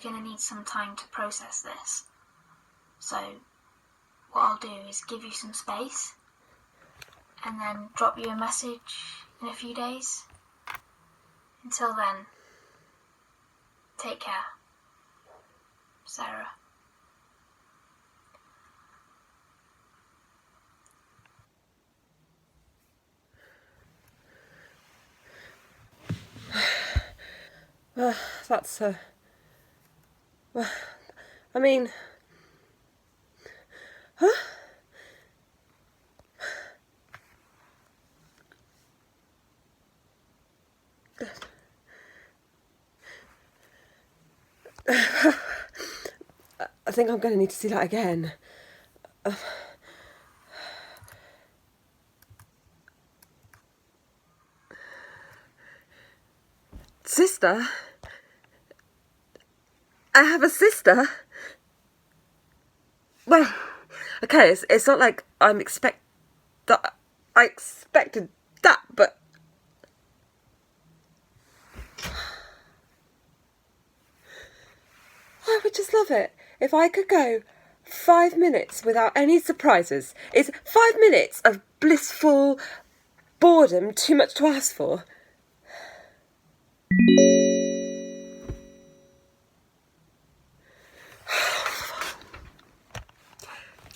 going to need some time to process this. So what I'll do is give you some space and then drop you a message in a few days. Until then, take care. Sarah. That's, I mean... Huh? I think I'm going to need to see that again. Sister? I have a sister? Well, okay, it's not like I expected that, but... I would just love it if I could go 5 minutes without any surprises. Is 5 minutes of blissful boredom too much to ask for?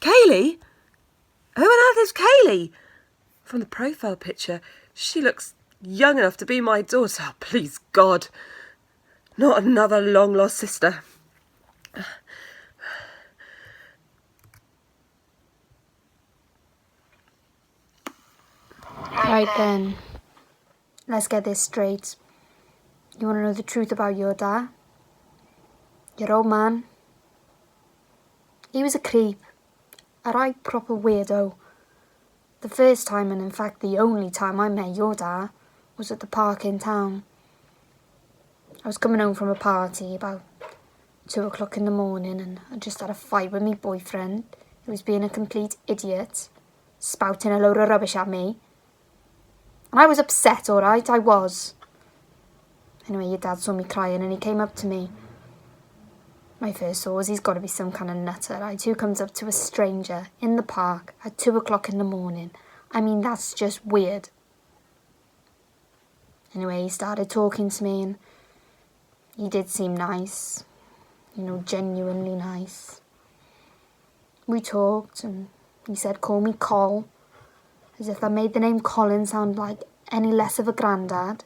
Kaylee? Who on earth is Kaylee? From the profile picture, she looks young enough to be my daughter. Oh, please, God. Not another long-lost sister. Right then, let's get this straight. You want to know the truth about your dad? Your old man? He was a creep. A right proper weirdo. The first time, and in fact the only time I met your dad, was at the park in town. I was coming home from a party about 2 o'clock in the morning, and I just had a fight with my boyfriend, who was being a complete idiot, spouting a load of rubbish at me. And I was upset, alright, I was. Anyway, your dad saw me crying and he came up to me. My first thought was he's got to be some kind of nutter, right? Who comes up to a stranger in the park at 2 o'clock in the morning? I mean, that's just weird. Anyway, he started talking to me and he did seem nice. You know, genuinely nice. We talked and he said, call me Col, as if that made the name Colin sound like any less of a granddad.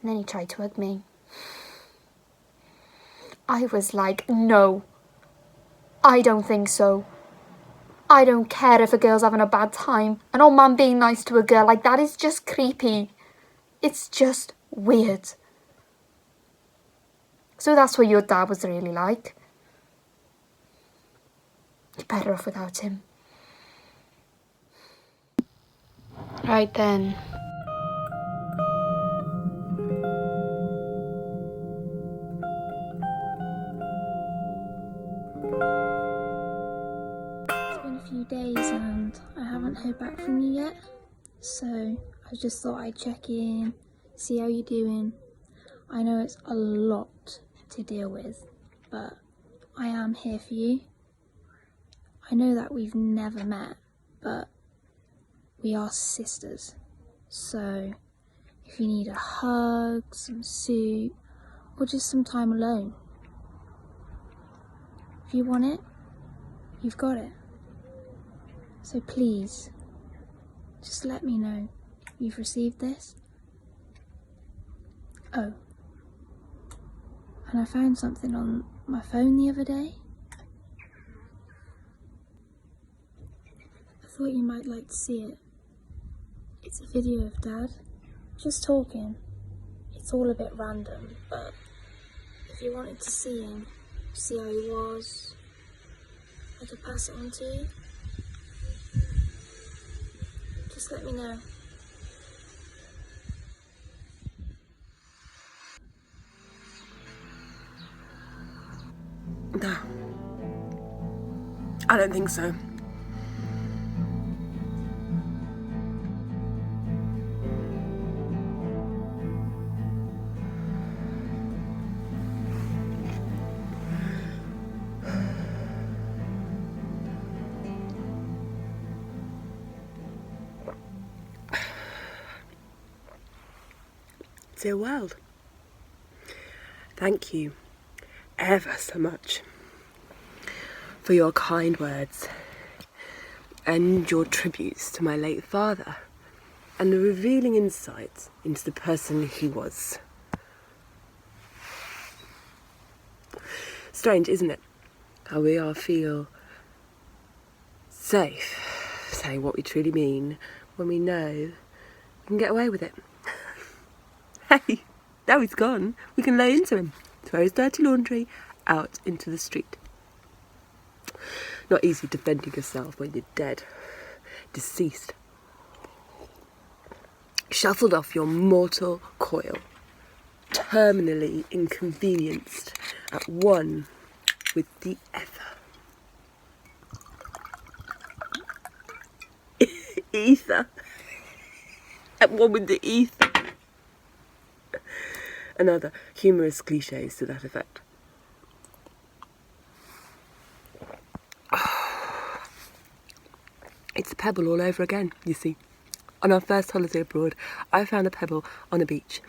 And then he tried to hug me. I was like, no, I don't think so. I don't care if a girl's having a bad time. An old man being nice to a girl like that is just creepy. It's just weird. So that's what your dad was really like. You're better off without him. Right then. It's been a few days and I haven't heard back from you yet. So I just thought I'd check in, see how you're doing. I know it's a lot to deal with, but I am here for you. I know that we've never met, but we are sisters. So if you need a hug, some soup, or just some time alone, if you want it, you've got it. So please, just let me know you've received this. Oh, and I found something on my phone the other day. I thought you might like to see it. It's a video of Dad, just talking. It's all a bit random, but if you wanted to see him, see how he was, I could pass it on to you. Just let me know. No. I don't think so. Dear world, thank you ever so much for your kind words and your tributes to my late father and the revealing insight into the person he was. Strange, isn't it, how we all feel safe saying what we truly mean when we know we can get away with it. Hey, now he's gone, we can lay into him, throw his dirty laundry out into the street. Not easy defending yourself when you're dead, deceased, shuffled off your mortal coil, terminally inconvenienced, at one with the ether. At one with the ether. Another humorous cliches to that effect. It's a pebble all over again, you see. On our first holiday abroad, I found a pebble on a beach.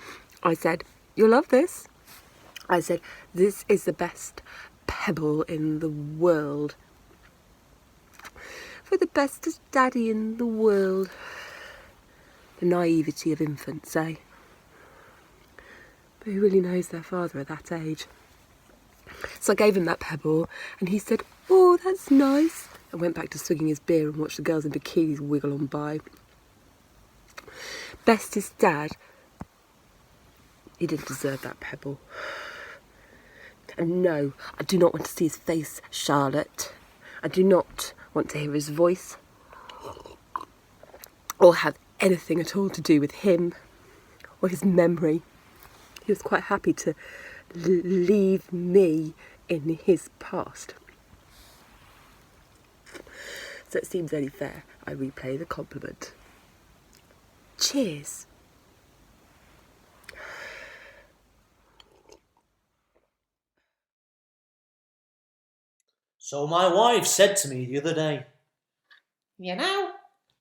I said, "You'll love this." I said, "This is the best pebble in the world. For the bestest daddy in the world." The naivety of infants, eh? But who really knows their father at that age? So I gave him that pebble, and he said, "Oh, that's nice," and went back to swigging his beer and watched the girls in bikinis wiggle on by. Bestest dad, he didn't deserve that pebble. And no, I do not want to see his face, Charlotte. I do not want to hear his voice, or have anything at all to do with him, or his memory. He was quite happy to leave me in his past. So it seems only fair I replay the compliment. Cheers. So my wife said to me the other day, "You know,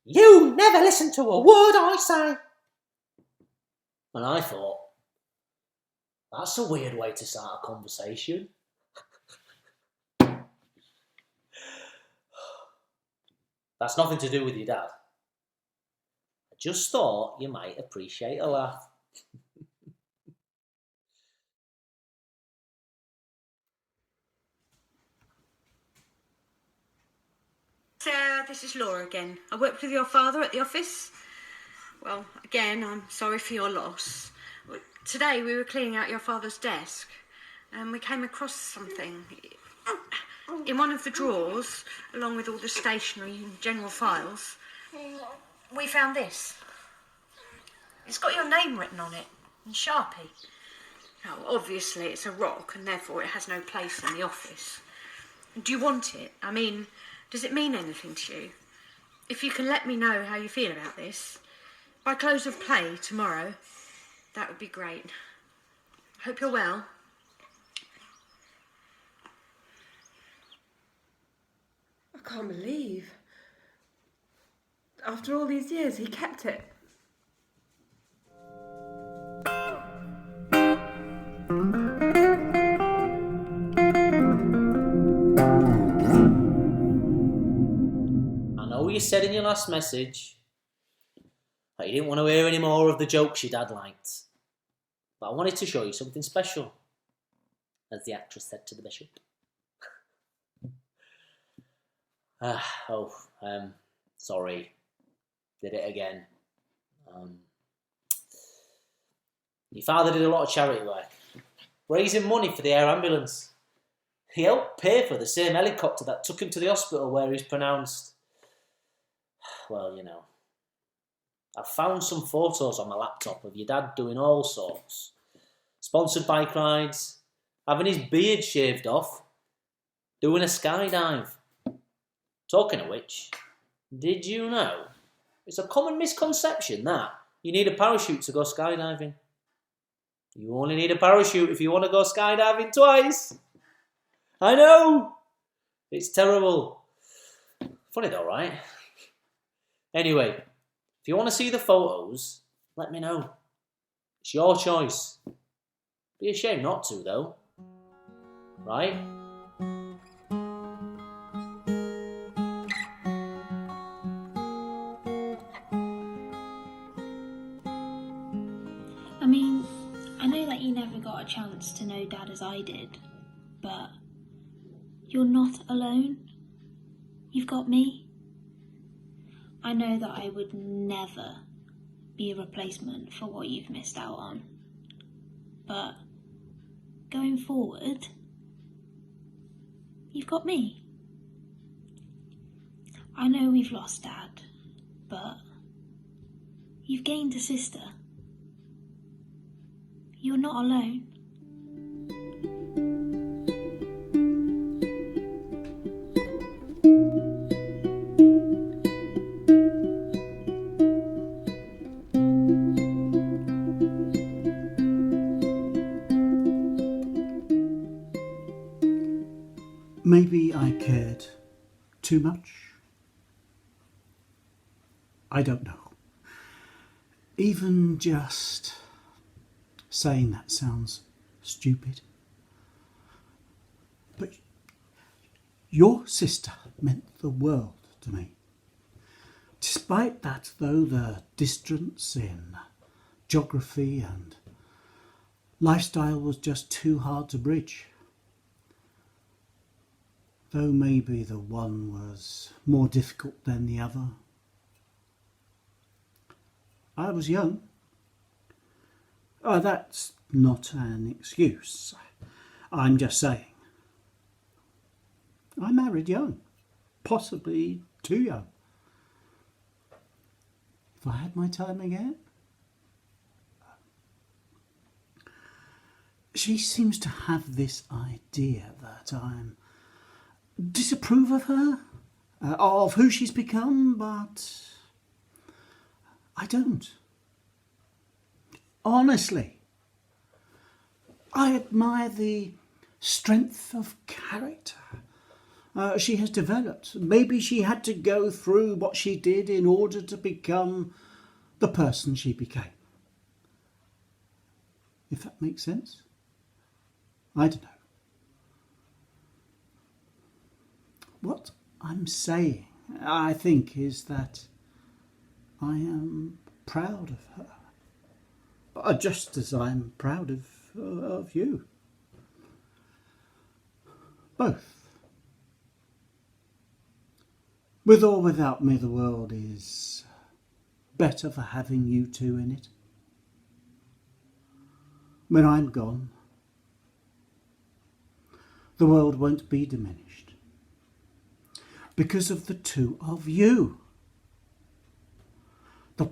you never listen to a word I say." And I thought, that's a weird way to start a conversation. That's nothing to do with your dad. I just thought you might appreciate a laugh. Sarah, this is Laura again. I worked with your father at the office. Well, again, I'm sorry for your loss. Today we were cleaning out your father's desk and we came across something. In one of the drawers, along with all the stationery and general files, we found this. It's got your name written on it in Sharpie. Now, obviously it's a rock and therefore it has no place in the office. Do you want it? I mean, does it mean anything to you? If you can let me know how you feel about this, by close of play tomorrow, that would be great. I hope you're well. I can't believe, after all these years, he kept it. I know you said in your last message that you didn't want to hear any more of the jokes your dad liked. But I wanted to show you something special, as the actress said to the bishop. Sorry. Did it again. Your father did a lot of charity work, raising money for the air ambulance. He helped pay for the same helicopter that took him to the hospital where he's pronounced... Well, you know. I found some photos on my laptop of your dad doing all sorts. Sponsored bike rides, having his beard shaved off, doing a skydive. Talking of which, did you know it's a common misconception that you need a parachute to go skydiving? You only need a parachute if you want to go skydiving twice. I know! It's terrible. Funny though, right? Anyway, if you want to see the photos, let me know. It's your choice. Be ashamed not to, though. Right? I mean, I know that you never got a chance to know Dad as I did, but you're not alone. You've got me. I know that I would never be a replacement for what you've missed out on. But going forward, you've got me. I know we've lost Dad, but you've gained a sister. You're not alone. Maybe I cared too much. I don't know. Even just saying that sounds stupid. But your sister meant the world to me. Despite that, though, the distance in geography and lifestyle was just too hard to bridge. Though maybe the one was more difficult than the other. I was young. That's not an excuse. I'm just saying. I married young, possibly too young. If I had my time again. She seems to have this idea that I'm disapprove of her, of who she's become, but I don't. Honestly, I admire the strength of character she has developed. Maybe she had to go through what she did in order to become the person she became. If that makes sense? I don't know. What I'm saying, I think, is that I am proud of her, just as I'm proud of you. Both. With or without me, the world is better for having you two in it. When I'm gone, the world won't be diminished because of the two of you. The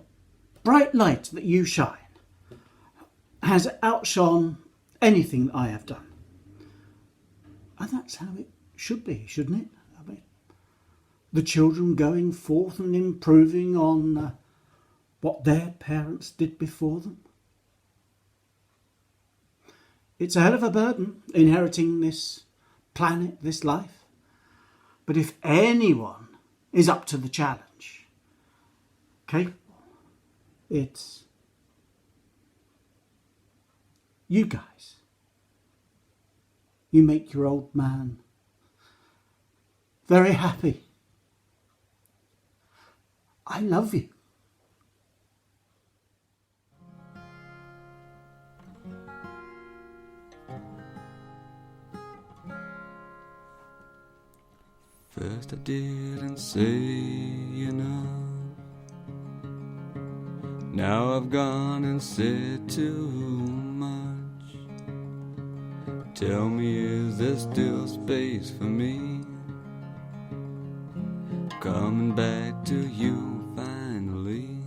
bright light that you shine has outshone anything that I have done. And that's how it should be, shouldn't it? I mean, the children going forth and improving on what their parents did before them. It's a hell of a burden, inheriting this planet, this life. But if anyone is up to the challenge, capable, it's you guys. You make your old man very happy. I love you. First I didn't say enough. Now I've gone and said too much. Tell me, is there still space for me? Coming back to you finally.